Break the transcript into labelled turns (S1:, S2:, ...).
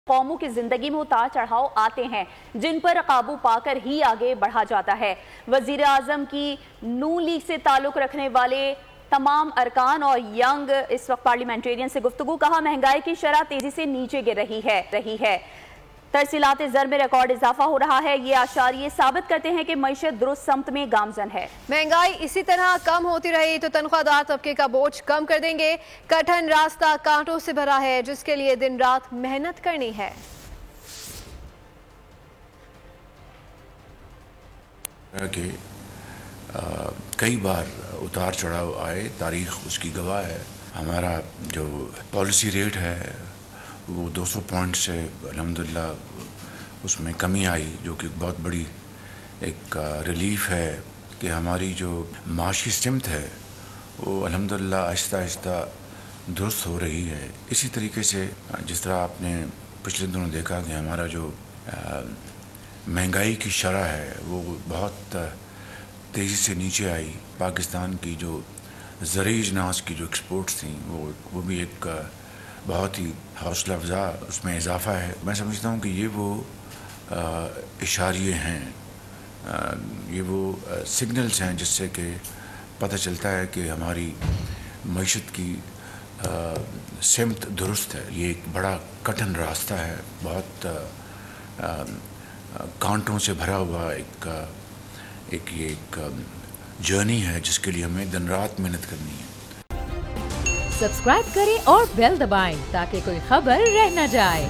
S1: قوموں کی زندگی میں اتار چڑھاؤ آتے ہیں جن پر قابو پا کر ہی آگے بڑھا جاتا ہے۔ وزیر اعظم کی نون لیگ سے تعلق رکھنے والے تمام ارکان اور ینگ اس وقت پارلیمنٹرین سے گفتگو، کہا مہنگائی کی شرح تیزی سے نیچے گر رہی ہے۔ ترسیلات زر میں ریکارڈ اضافہ ہو رہا ہے۔ یہ اشاریے ثابت کرتے ہیں کہ معیشت درست سمت میں گامزن ہے۔
S2: مہنگائی اسی طرح کم ہوتی رہی تو تنخواہ دار طبقے کا بوجھ کم کر دیں گے۔ کٹھن راستہ کانٹوں سے بھرا ہے جس کے لیے دن رات محنت کرنی ہے۔
S3: کہ کئی بار اتار چڑھاؤ آئے، تاریخ اس کی گواہ ہے۔ ہمارا جو پالیسی ریٹ ہے وہ 200 پوائنٹ سے الحمدللہ اس میں کمی آئی، جو کہ بہت بڑی ایک ریلیف ہے کہ ہماری جو معاشی سمت ہے وہ الحمدللہ آہستہ آہستہ درست ہو رہی ہے۔ اسی طریقے سے جس طرح آپ نے پچھلے دنوں دیکھا کہ ہمارا جو مہنگائی کی شرح ہے وہ بہت تیزی سے نیچے آئی۔ پاکستان کی جو زرعی اجناس کی جو ایکسپورٹس تھیں وہ بھی ایک بہت ہی حوصلہ افزا اس میں اضافہ ہے۔ میں سمجھتا ہوں کہ یہ وہ اشاریے ہیں، یہ وہ سگنلز ہیں جس سے کہ پتہ چلتا ہے کہ ہماری معیشت کی سمت درست ہے۔ یہ ایک بڑا کٹھن راستہ ہے، بہت کانٹوں سے بھرا ہوا ایک جرنی ہے جس کے لیے ہمیں دن رات محنت کرنی ہے۔
S4: سبسکرائب کریں اور بیل دبائیں تاکہ کوئی خبر رہ نہ جائے۔